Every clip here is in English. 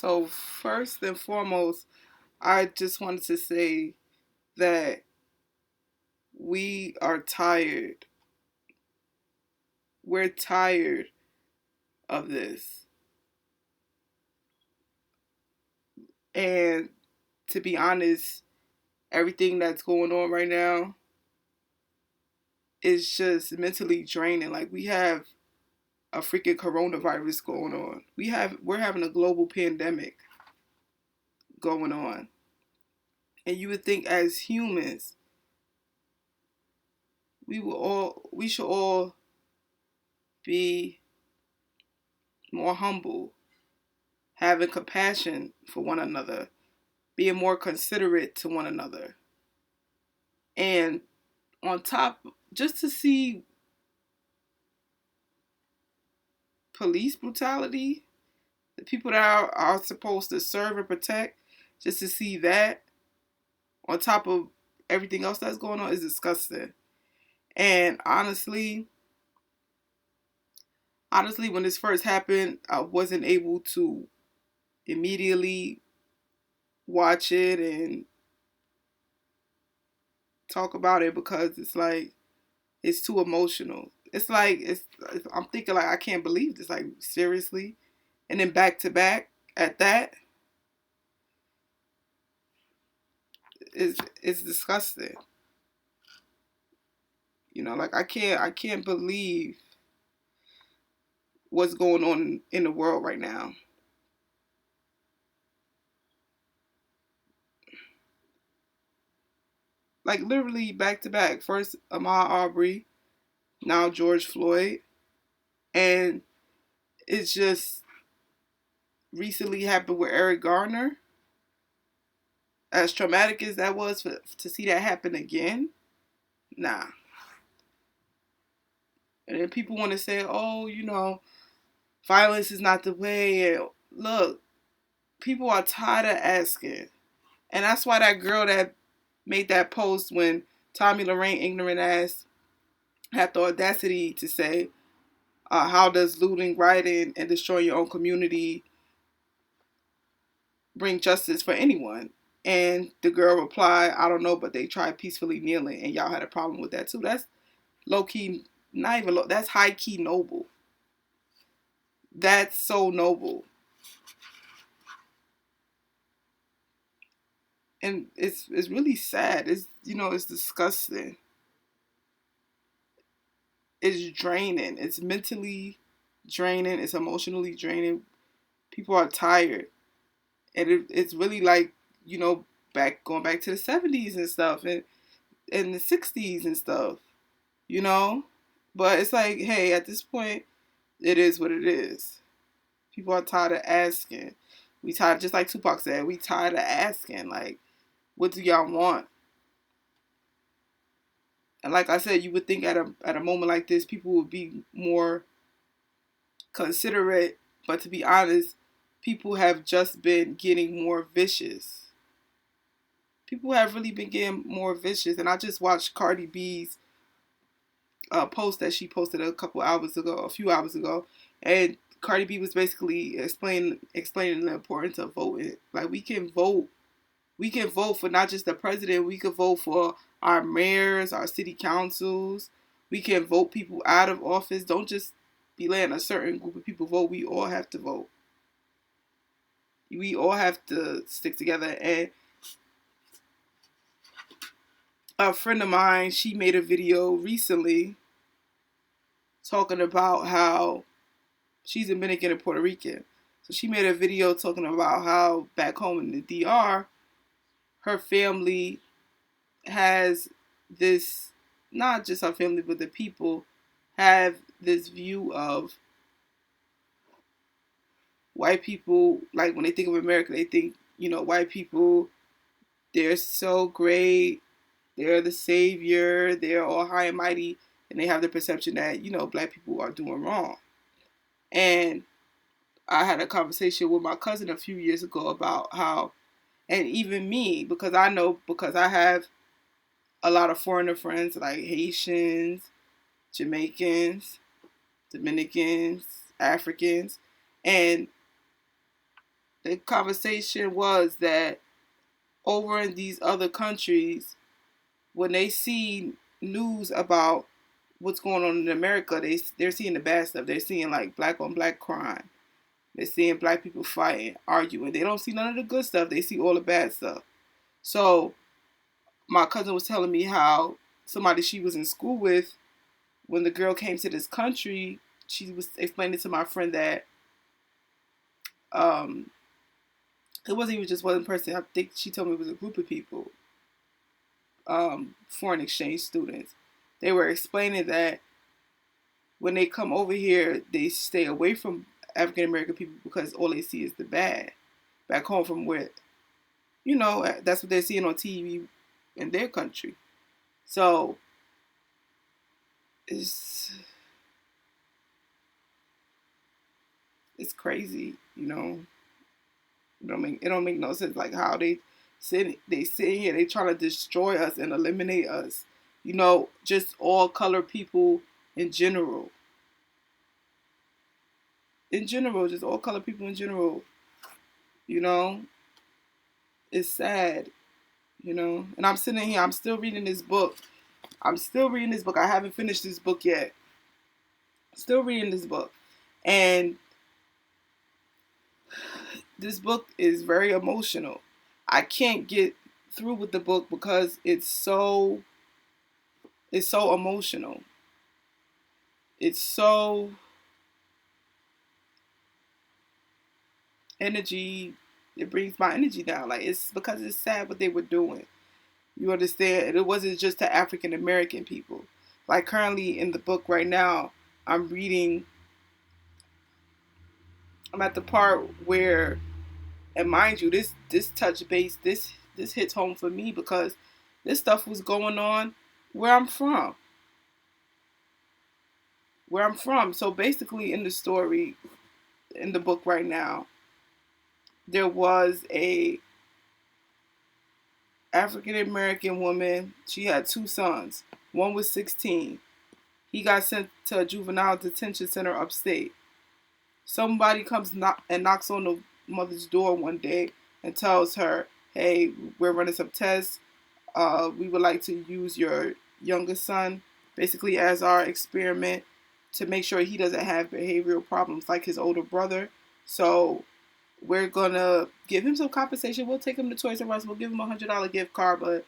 So, first and foremost, I just wanted to say that we are tired. We're tired of this. And to be honest, everything that's going on right now is just mentally draining. Like we have a freaking coronavirus going on. We're having a global pandemic going on. And you would think as humans, we should all be more humble, having compassion for one another, being more considerate to one another. And on top, just to see police brutality, the people that are supposed to serve and protect, just to see that on top of everything else that's going on is disgusting. And honestly, when this first happened, I wasn't able to immediately watch it and talk about it because it's like it's too emotional. I'm thinking like I can't believe this. Like seriously, and then back to back at that is disgusting. Like I can't believe what's going on in the world right now. Like literally back to back. First Ahmaud Arbery, now George Floyd, and it's just recently happened with Eric Garner. As traumatic as that was to see that happen again, nah. And then people want to say, oh, violence is not the way. And look, people are tired of asking. And that's why that girl that made that post when Tommy Lorraine, ignorant ass, had the audacity to say, how does looting, rioting, and destroying your own community bring justice for anyone? And the girl replied, I don't know, but they tried peacefully kneeling, and y'all had a problem with that too. That's low key, not even low, that's high key noble. That's so noble. And it's really sad. It's disgusting. It's draining. It's mentally draining. It's emotionally draining. People are tired, and it's really like back going back to the 70s and stuff, and the 60s and stuff. You know, but it's like, hey, at this point, it is what it is. People are tired of asking. We tired, just like Tupac said, we tired of asking. Like, what do y'all want? And like I said, you would think at a moment like this, people would be more considerate. But to be honest, people have just been getting more vicious. People have really been getting more vicious. And I just watched Cardi B's post that she posted a few hours ago, and Cardi B was basically explaining the importance of voting. Like we can vote for not just the president. We can vote for our mayors, our city councils. We can vote people out of office. Don't just be letting a certain group of people vote. We all have to vote. We all have to stick together. And a friend of mine, she made a video recently talking about how she's Dominican and Puerto Rican. So she made a video talking about how back home in the DR, her family has this, not just her family, but the people have this view of white people. Like when they think of America, they think, white people, they're so great, they're the savior, they're all high and mighty, and they have the perception that, black people are doing wrong. And I had a conversation with my cousin a few years ago about how, and even me, because I have a lot of foreigner friends like Haitians, Jamaicans, Dominicans, Africans, and The conversation was that over in these other countries, when they see news about what's going on in America, they're seeing the bad stuff. They're seeing like black on black crime. They're seeing black people fighting, arguing. They don't see none of the good stuff. They see all the bad stuff. So my cousin was telling me how somebody she was in school with, when the girl came to this country, she was explaining to my friend that um, it wasn't even just one person. I think she told me it was a group of people, foreign exchange students. They were explaining that when they come over here, they stay away from African American people because all they see is the bad. Back home from where, that's what they're seeing on TV in their country. So it's it's crazy, it don't make no sense like how they sit here, they trying to destroy us and eliminate us. Just all color people in general. In general, just all color people in general. You know, it's sad. And I'm sitting here. I'm still reading this book. I haven't finished this book yet. Still reading this book, and this book is very emotional. I can't get through with the book because it's so emotional. It's so energy. It brings my energy down. Like, it's because it's sad what they were doing. You understand? It wasn't just to African American people. Like, currently in the book right now, I'm reading. I'm at the part where, and mind you, this touch base, this hits home for me because this stuff was going on where I'm from. Where I'm from. So basically, in the story, in the book right now, there was a African American woman. She had two sons. One was 16. He got sent to a juvenile detention center upstate. Somebody comes and knocks on the mother's door one day and tells her, "Hey, we're running some tests. We would like to use your youngest son basically as our experiment to make sure he doesn't have behavioral problems like his older brother. So we're gonna give him some compensation. We'll take him to Toys R Us. We'll give him $100 gift card, but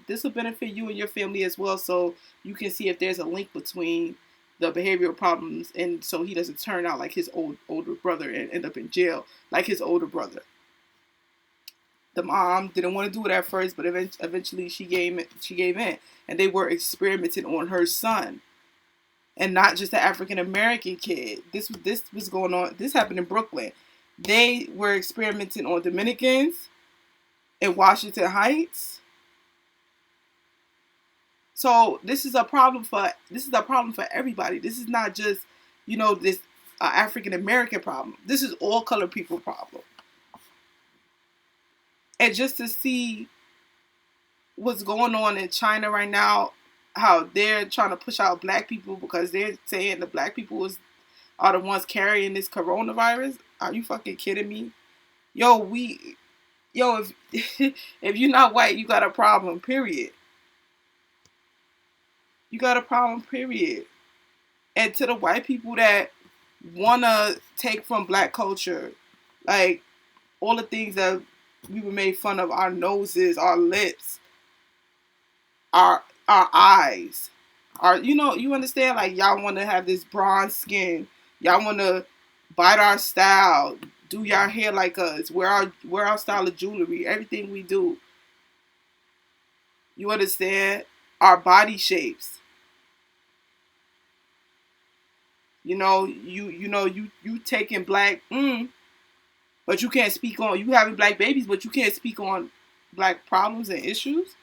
this will benefit you and your family as well. So you can see if there's a link between the behavioral problems, and so he doesn't turn out like his older brother and end up in jail like his older brother." The mom didn't want to do it at first, but eventually she gave in, and they were experimenting on her son, and not just the African American kid. This was going on. This happened in Brooklyn. They were experimenting on Dominicans in Washington Heights. So this is a problem for everybody. This is not just this African American problem. This is all colored people problem. And just to see what's going on in China right now, how they're trying to push out black people because they're saying the black people are the ones carrying this coronavirus. Are you fucking kidding me? If if you're not white, you got a problem, period. You got a problem, period. And to the white people that wanna take from black culture, like all the things that we were made fun of, our noses, our lips, our eyes, you understand? Like, y'all want to have this bronze skin, y'all want to bite our style, do y'all hair like us, wear our style of jewelry, everything we do. You understand? Our body shapes. You taking black, but you can't speak on you having black babies, but you can't speak on black problems and issues.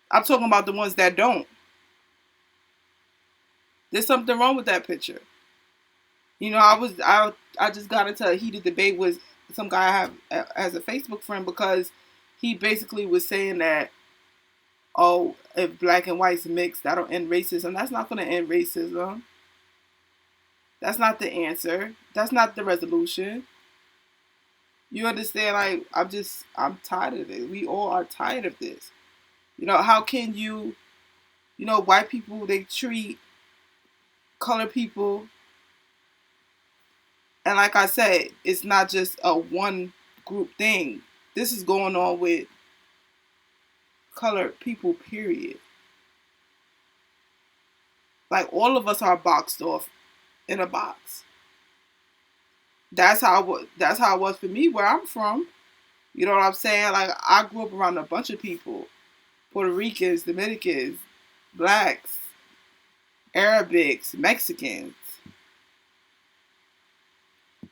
I'm talking about the ones that don't. There's something wrong with that picture. I just got into a heated debate with some guy I have as a Facebook friend because he basically was saying that, oh, if black and white's mixed, that'll end racism. That's not going to end racism. That's not the answer. That's not the resolution. You understand? Like, I'm tired of it. We all are tired of this. How can white people, they treat colored people, and like I said, it's not just a one group thing. This is going on with colored people, period. Like, all of us are boxed off in a box. That's how it was for me where I'm from. You know what I'm saying? Like, I grew up around a bunch of people. Puerto Ricans, Dominicans, blacks, Arabics, Mexicans.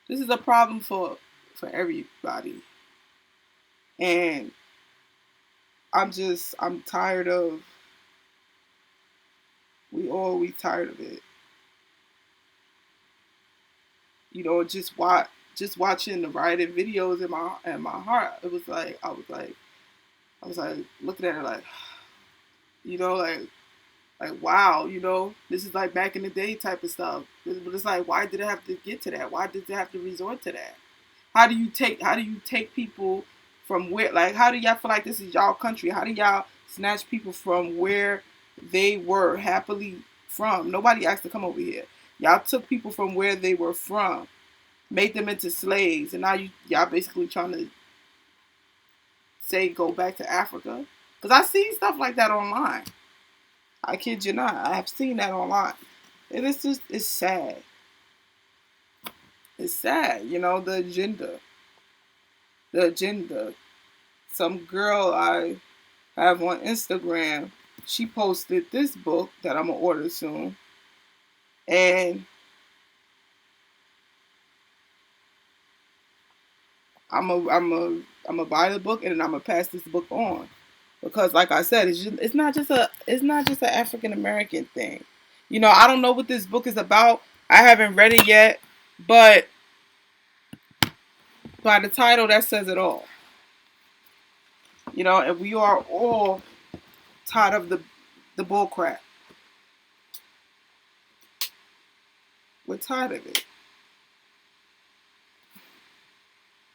This is a problem for everybody. And I'm tired of we tired of it. Just watching the rioting videos in my heart. It was like I was like looking at it like like wow, this is like back in the day type of stuff. But it's like, why did it have to get to that? Why did it have to resort to that? How do you take people from where, like, how do y'all feel like this is y'all country? How do y'all snatch people from where they were happily from? Nobody asked to come over here. Y'all took people from where they were from, made them into slaves, and now y'all basically trying to say go back to Africa. Because I see stuff like that online. I kid you not. I have seen that online. And it's sad. It's sad, the agenda. The agenda. Some girl I have on Instagram, she posted this book that I'm gonna order soon. And I'm a buy the book, and then I'm gonna pass this book on. Because like I said, it's not just an African American thing. I don't know what this book is about. I haven't read it yet, but by the title, that says it all. And we are all tired of the bull crap. We're tired of it.